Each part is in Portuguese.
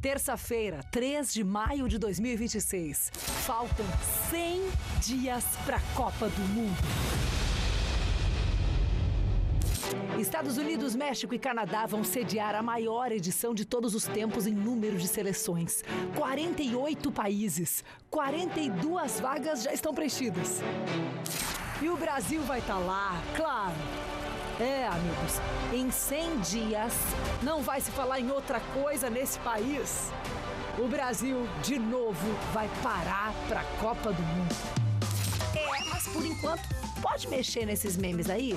Terça-feira, 3 de maio de 2026. Faltam 100 dias para a Copa do Mundo. Estados Unidos, México e Canadá vão sediar a maior edição de todos os tempos em número de seleções. 48 países, 42 vagas já estão preenchidas. E o Brasil vai estar lá, claro. Amigos, em 100 dias não vai se falar em outra coisa nesse país. O Brasil, de novo, vai parar para a Copa do Mundo. Mas por enquanto, pode mexer nesses memes aí?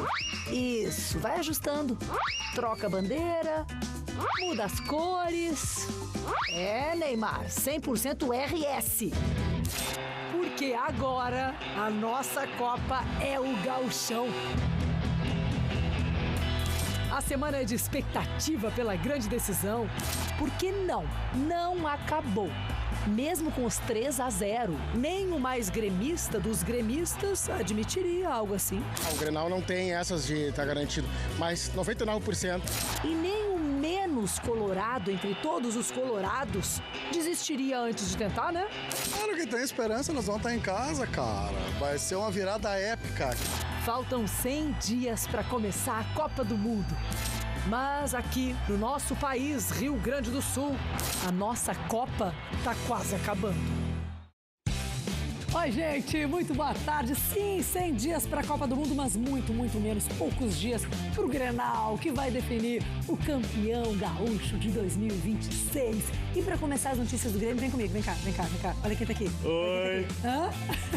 Isso, vai ajustando. Troca a bandeira, muda as cores. Neymar, 100% RS. Porque agora a nossa Copa é o Gauchão. A semana é de expectativa pela grande decisão, porque não acabou. Mesmo com os 3-0, nem o mais gremista dos gremistas admitiria algo assim. O Grenal não tem essas de estar garantido, mas 99%. E nem o menos colorado entre todos os colorados desistiria antes de tentar, né? Claro que tem esperança, nós vamos estar em casa, cara. Vai ser uma virada épica. Faltam 100 dias para começar a Copa do Mundo. Mas aqui, no nosso país, Rio Grande do Sul, a nossa Copa tá quase acabando. Oi, gente, muito boa tarde. Sim, 100 dias para a Copa do Mundo, mas muito menos, poucos dias para o Grenal, que vai definir o campeão gaúcho de 2026. E para começar as notícias do Grêmio, vem comigo, vem cá. Olha quem tá aqui. Oi. Hã?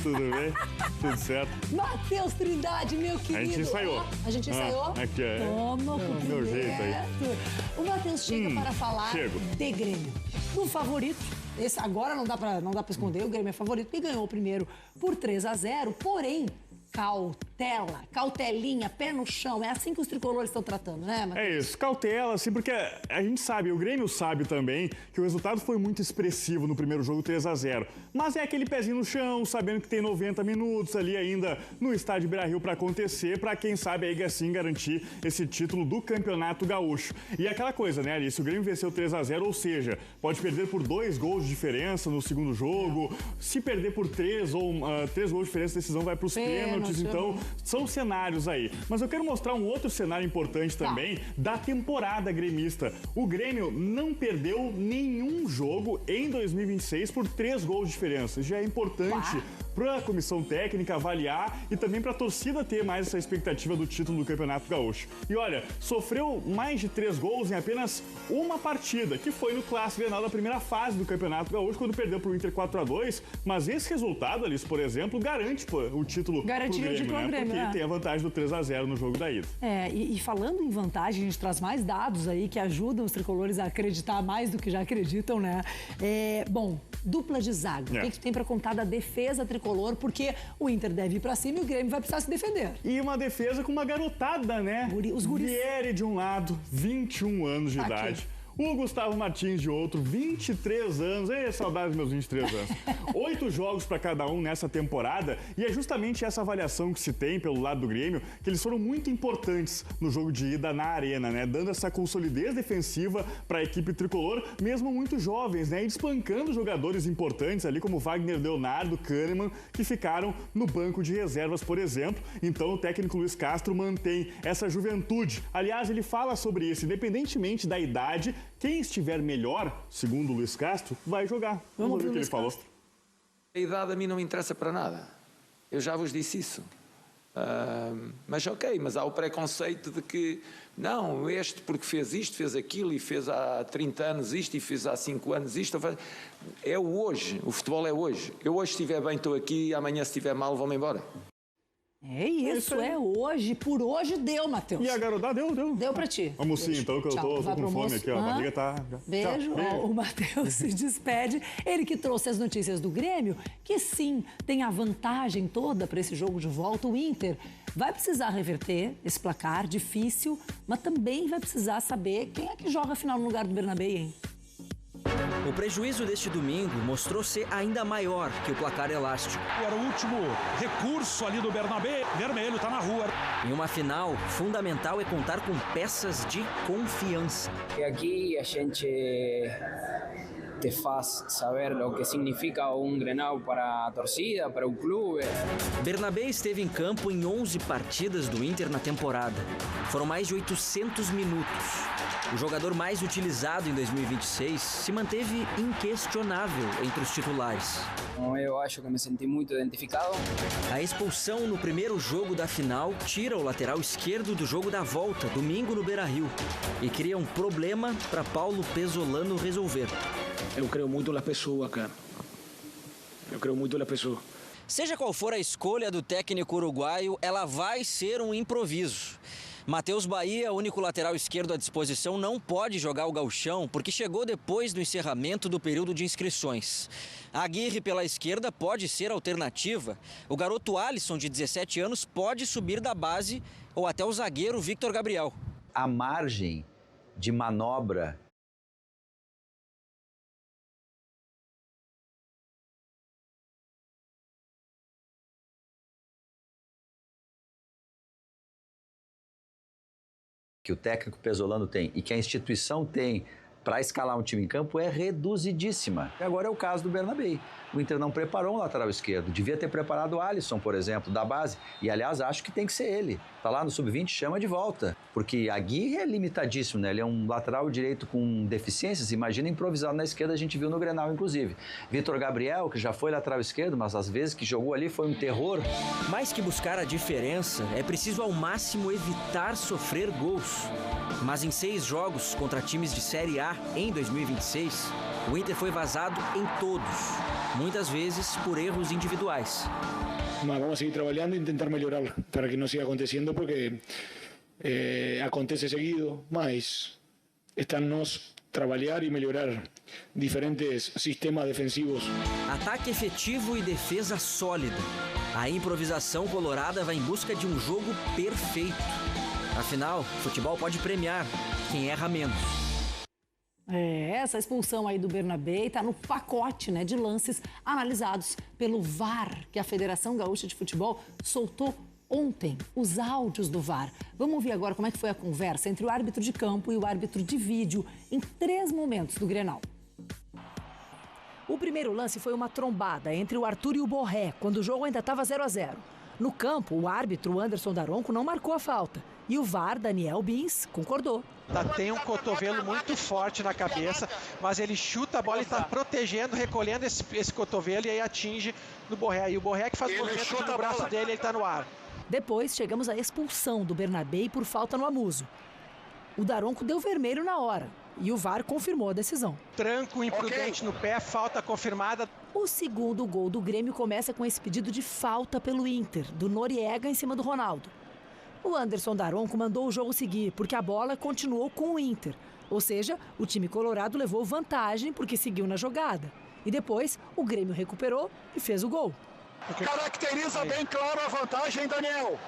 Tudo bem? Tudo certo? Matheus Trindade, meu querido. A gente ensaiou. A gente ensaiou? Aqui é. Toma, meu jeito aí. O Matheus chega para falar de Grêmio. No favorito. Esse agora não dá pra esconder, o Grêmio é favorito e ganhou o primeiro por 3-0, porém, cautelinha, pé no chão, é assim que os tricolores estão tratando, né, Matheus? É isso, cautela, assim, porque a gente sabe, o Grêmio sabe também que o resultado foi muito expressivo no primeiro jogo 3-0, mas é aquele pezinho no chão, sabendo que tem 90 minutos ali ainda no estádio Beira-Rio pra acontecer, pra quem sabe aí assim garantir esse título do Campeonato Gaúcho. E aquela coisa, né, Alice, o Grêmio venceu 3-0, ou seja, pode perder por 2 gols de diferença no segundo jogo, se perder por 3 ou 3 gols de diferença, a decisão vai pros pênaltis. Então, são cenários aí. Mas eu quero mostrar um outro cenário importante também da temporada gremista. O Grêmio não perdeu nenhum jogo em 2026 por 3 gols de diferença. Já é importante para a comissão técnica avaliar e também para a torcida ter mais essa expectativa do título do Campeonato Gaúcho. E olha, sofreu mais de 3 gols em apenas uma partida, que foi no Clássico Grenal da primeira fase do Campeonato Gaúcho, quando perdeu para o Inter 4-2. Mas esse resultado, Alice, por exemplo, garante o título pro Grêmio, né? Porque tem a vantagem do 3-0 no jogo da ida. E falando em vantagem, a gente traz mais dados aí que ajudam os tricolores a acreditar mais do que já acreditam, né? Dupla de zaga. O que tem para contar da defesa tricolor? Porque o Inter deve ir para cima e o Grêmio vai precisar se defender. E uma defesa com uma garotada, né? Os guris. Vieri de um lado, 21 anos de idade. O Gustavo Martins de outro, 23 anos. Saudades dos meus 23 anos. 8 jogos para cada um nessa temporada. E é justamente essa avaliação que se tem pelo lado do Grêmio, que eles foram muito importantes no jogo de ida na Arena, né? Dando essa consolidez defensiva para a equipe tricolor, mesmo muito jovens, né? E despancando jogadores importantes ali, como Wagner Leonardo, Kahneman, que ficaram no banco de reservas, por exemplo. Então o técnico Luiz Castro mantém essa juventude. Aliás, ele fala sobre isso, independentemente da idade. Quem estiver melhor, segundo o Luiz Castro, vai jogar. Vamos ouvir o que ele falou. A idade a mim não me interessa para nada. Eu já vos disse isso. Mas há o preconceito de que não, este porque fez isto, fez aquilo e fez há 30 anos isto e fez há 5 anos isto. É o hoje, o futebol é hoje. Eu hoje se estiver bem estou aqui, amanhã se estiver mal vou-me embora. É isso, é hoje. Por hoje deu, Matheus. E a garotada deu. Deu pra ti. Vamos sim, então, que eu tô com fome aqui, ó. A barriga tá... Beijo. O Matheus se despede. Ele que trouxe as notícias do Grêmio, que sim, tem a vantagem toda para esse jogo de volta. O Inter vai precisar reverter esse placar difícil, mas também vai precisar saber quem é que joga a final no lugar do Bernabéu, hein? O prejuízo deste domingo mostrou ser ainda maior que o placar elástico. Era o último recurso ali do Bernabéu. Vermelho, tá na rua. Em uma final, fundamental é contar com peças de confiança. E aqui a gente te faz saber o que significa Grenal para a torcida, para o clube. Bernabé esteve em campo em 11 partidas do Inter na temporada. Foram mais de 800 minutos. O jogador mais utilizado em 2026 se manteve inquestionável entre os titulares. Eu acho que me senti muito identificado. A expulsão no primeiro jogo da final tira o lateral esquerdo do jogo da volta, domingo no Beira-Rio, e cria um problema para Paulo Pesolano resolver. Eu creio muito na pessoa, cara. Eu creio muito na pessoa. Seja qual for a escolha do técnico uruguaio, ela vai ser um improviso. Matheus Bahia, único lateral esquerdo à disposição, não pode jogar o gauchão porque chegou depois do encerramento do período de inscrições. Aguirre pela esquerda pode ser alternativa. O garoto Alisson, de 17 anos, pode subir da base ou até o zagueiro Victor Gabriel. A margem de manobra que o técnico Pesolano tem e que a instituição tem para escalar um time em campo é reduzidíssima. E agora é o caso do Bernabé. O Inter não preparou um lateral esquerdo. Devia ter preparado o Alisson, por exemplo, da base. E, aliás, acho que tem que ser ele. Tá lá no sub-20, chama de volta. Porque Aguirre é limitadíssimo, né? Ele é um lateral direito com deficiências. Imagina improvisado na esquerda, a gente viu no Grenal, inclusive. Vitor Gabriel, que já foi lateral esquerdo, mas às vezes que jogou ali foi um terror. Mais que buscar a diferença, é preciso ao máximo evitar sofrer gols. Mas em 6 jogos contra times de Série A em 2026, o Inter foi vazado em todos, muitas vezes por erros individuais. Mas vamos seguir trabalhando e tentar melhorar para que não siga acontecendo, porque acontece seguido, mas está em nós trabalhar e melhorar diferentes sistemas defensivos. Ataque efetivo e defesa sólida. A improvisação colorada vai em busca de um jogo perfeito. Afinal, futebol pode premiar quem erra menos. Essa expulsão aí do Bernabé está no pacote, né, de lances analisados pelo VAR, que a Federação Gaúcha de Futebol soltou ontem, os áudios do VAR. Vamos ouvir agora como é que foi a conversa entre o árbitro de campo e o árbitro de vídeo em 3 momentos do Grenal. O primeiro lance foi uma trombada entre o Arthur e o Borré, quando o jogo ainda estava 0-0. No campo, o árbitro Anderson Daronco não marcou a falta. E o VAR, Daniel Bins, concordou. Tem um cotovelo muito forte na cabeça, mas ele chuta a bola e está protegendo, recolhendo esse cotovelo e aí atinge no Borré. E o Borré que faz o movimento no braço dele, ele está no ar. Depois chegamos à expulsão do Bernabé por falta no Amuso. O Daronco deu vermelho na hora e o VAR confirmou a decisão. Tranco imprudente no pé, falta confirmada. O segundo gol do Grêmio começa com esse pedido de falta pelo Inter, do Noriega em cima do Ronaldo. O Anderson Daronco mandou o jogo seguir, porque a bola continuou com o Inter. Ou seja, o time colorado levou vantagem porque seguiu na jogada. E depois, o Grêmio recuperou e fez o gol. Caracteriza bem claro a vantagem, Daniel.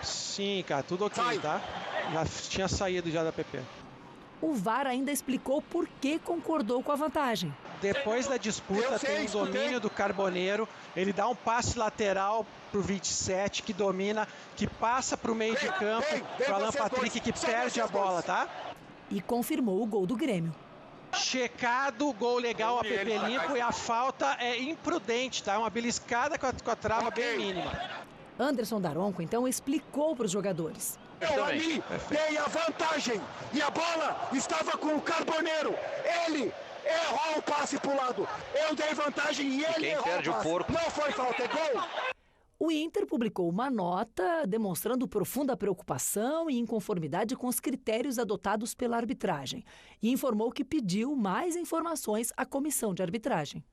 Sim, cara, tudo ok, tá? Já tinha saído já da PP. O VAR ainda explicou por que concordou com a vantagem. Depois da disputa, tem um domínio do Carboneiro. Ele dá um passe lateral pro 27, que domina, que passa pro meio de campo, pro Alan Patrick, que perde a bola, tá? E confirmou o gol do Grêmio. Checado, gol legal, a PP limpo, e a falta é imprudente, tá? Uma beliscada com a trava bem mínima. Anderson Daronco, então, explicou para os jogadores. Eu ali dei a vantagem e a bola estava com o Carboneiro. Ele errou o passe pro lado. Eu dei vantagem e ele errou o passe. Não foi falta, é gol. O Inter publicou uma nota demonstrando profunda preocupação e inconformidade com os critérios adotados pela arbitragem e informou que pediu mais informações à comissão de arbitragem.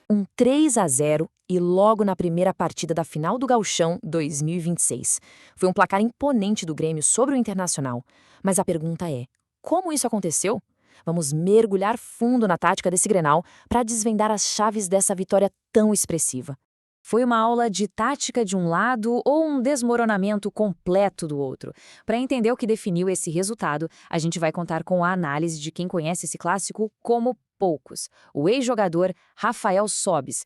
Um 3-0 e logo na primeira partida da final do Gauchão 2026. Foi um placar imponente do Grêmio sobre o Internacional. Mas a pergunta é, como isso aconteceu? Vamos mergulhar fundo na tática desse Grenal para desvendar as chaves dessa vitória tão expressiva. Foi uma aula de tática de um lado ou um desmoronamento completo do outro? Para entender o que definiu esse resultado, a gente vai contar com a análise de quem conhece esse clássico como poucos, o ex-jogador Rafael Sobis.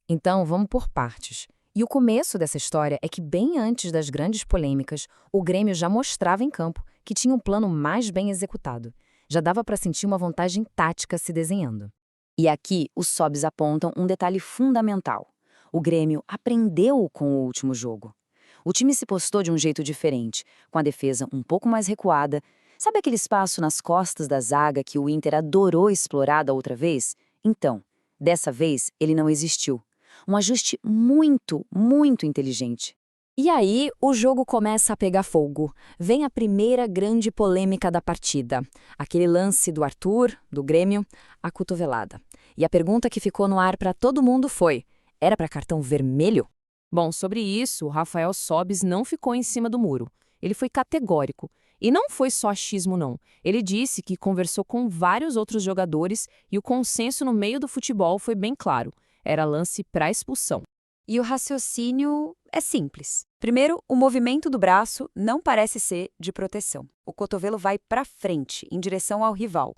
Então, vamos por partes. E o começo dessa história é que bem antes das grandes polêmicas, o Grêmio já mostrava em campo que tinha um plano mais bem executado. Já dava para sentir uma vantagem tática se desenhando. E aqui os Sobs apontam um detalhe fundamental. O Grêmio aprendeu com o último jogo. O time se postou de um jeito diferente, com a defesa um pouco mais recuada. Sabe aquele espaço nas costas da zaga que o Inter adorou explorar da outra vez? Então, dessa vez ele não existiu. Um ajuste muito, muito inteligente. E aí, o jogo começa a pegar fogo. Vem a primeira grande polêmica da partida. Aquele lance do Arthur, do Grêmio, a cotovelada. E a pergunta que ficou no ar para todo mundo foi: era para cartão vermelho? Bom, sobre isso, o Rafael Sobis não ficou em cima do muro. Ele foi categórico. E não foi só achismo, não. Ele disse que conversou com vários outros jogadores e o consenso no meio do futebol foi bem claro. Era lance para expulsão. E o raciocínio é simples. Primeiro, o movimento do braço não parece ser de proteção. O cotovelo vai para frente, em direção ao rival.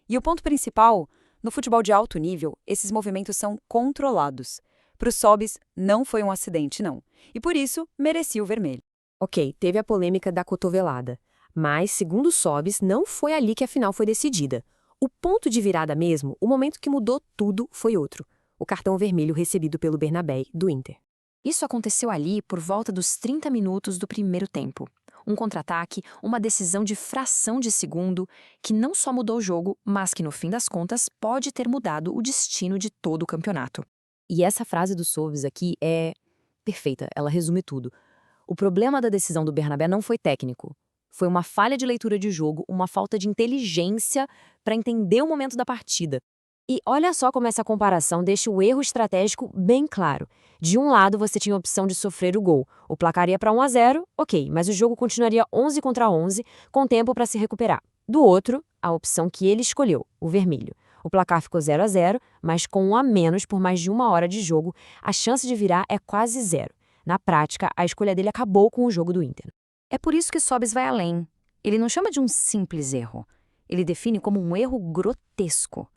E o ponto principal, no futebol de alto nível, esses movimentos são controlados. Para o Sobis, não foi um acidente, não. E por isso, merecia o vermelho. Ok, teve a polêmica da cotovelada. Mas, segundo o Sobis, não foi ali que a final foi decidida. O ponto de virada mesmo, o momento que mudou tudo, foi outro. O cartão vermelho recebido pelo Bernabé, do Inter. Isso aconteceu ali por volta dos 30 minutos do primeiro tempo. Um contra-ataque, uma decisão de fração de segundo, que não só mudou o jogo, mas que, no fim das contas, pode ter mudado o destino de todo o campeonato. E essa frase do Sobis aqui é perfeita, ela resume tudo. O problema da decisão do Bernabé não foi técnico. Foi uma falha de leitura de jogo, uma falta de inteligência para entender o momento da partida. E olha só como essa comparação deixa o erro estratégico bem claro. De um lado, você tinha a opção de sofrer o gol. O placar ia para 1-0, ok, mas o jogo continuaria 11 contra 11, com tempo para se recuperar. Do outro, a opção que ele escolheu, o vermelho. O placar ficou 0-0, mas com 1 a menos por mais de 1 hora de jogo, a chance de virar é quase zero. Na prática, a escolha dele acabou com o jogo do Inter. É por isso que Sobis vai além. Ele não chama de um simples erro. Ele define como um erro grotesco.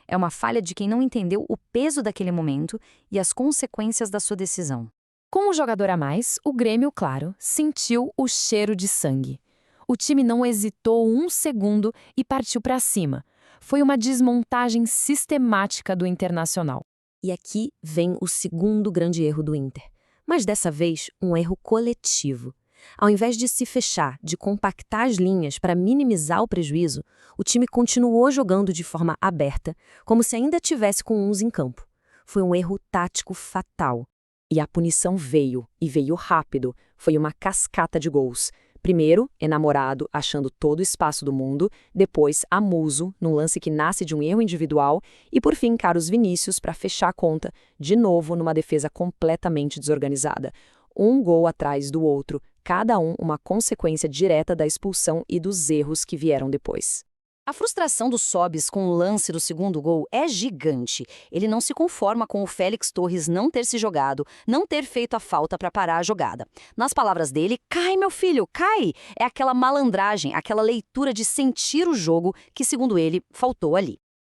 É uma falha de quem não entendeu o peso daquele momento e as consequências da sua decisão. Com um jogador a mais, o Grêmio, claro, sentiu o cheiro de sangue. O time não hesitou um segundo e partiu para cima. Foi uma desmontagem sistemática do Internacional. E aqui vem o segundo grande erro do Inter. Mas dessa vez, um erro coletivo. Ao invés de se fechar, de compactar as linhas para minimizar o prejuízo, o time continuou jogando de forma aberta, como se ainda tivesse com uns em campo. Foi um erro tático fatal. E a punição veio, e veio rápido. Foi uma cascata de gols. Primeiro, Enamorado, achando todo o espaço do mundo. Depois, Amuso, num lance que nasce de um erro individual. E, por fim, Carlos Vinícius, para fechar a conta, de novo numa defesa completamente desorganizada. Um gol atrás do outro, cada um uma consequência direta da expulsão e dos erros que vieram depois. A frustração do Sobis com o lance do segundo gol é gigante. Ele não se conforma com o Félix Torres não ter se jogado, não ter feito a falta para parar a jogada. Nas palavras dele, cai meu filho, cai! É aquela malandragem, aquela leitura de sentir o jogo que, segundo ele, faltou ali.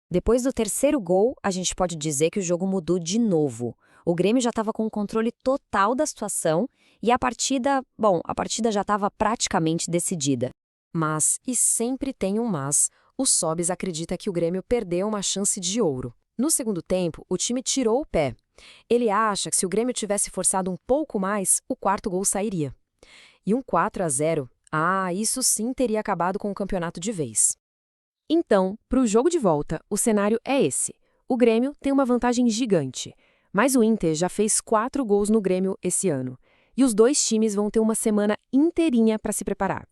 Depois do terceiro gol, a gente pode dizer que o jogo mudou de novo. O Grêmio já estava com o controle total da situação e a partida já estava praticamente decidida. Mas, e sempre tem um mas, o Sobis acredita que o Grêmio perdeu uma chance de ouro. No segundo tempo, o time tirou o pé. Ele acha que se o Grêmio tivesse forçado um pouco mais, o quarto gol sairia. E um 4-0, isso sim teria acabado com o campeonato de vez. Então, para o jogo de volta, o cenário é esse. O Grêmio tem uma vantagem gigante. Mas o Inter já fez 4 gols no Grêmio esse ano. E os dois times vão ter uma semana inteirinha para se preparar.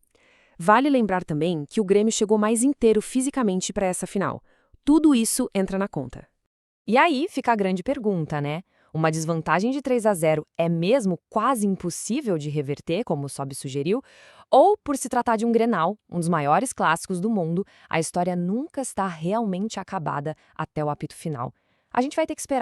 Vale lembrar também que o Grêmio chegou mais inteiro fisicamente para essa final. Tudo isso entra na conta. E aí fica a grande pergunta, né? Uma desvantagem de 3-0 é mesmo quase impossível de reverter, como o Sobis sugeriu? Ou, por se tratar de um Grenal, um dos maiores clássicos do mundo, a história nunca está realmente acabada até o apito final? A gente vai ter que esperar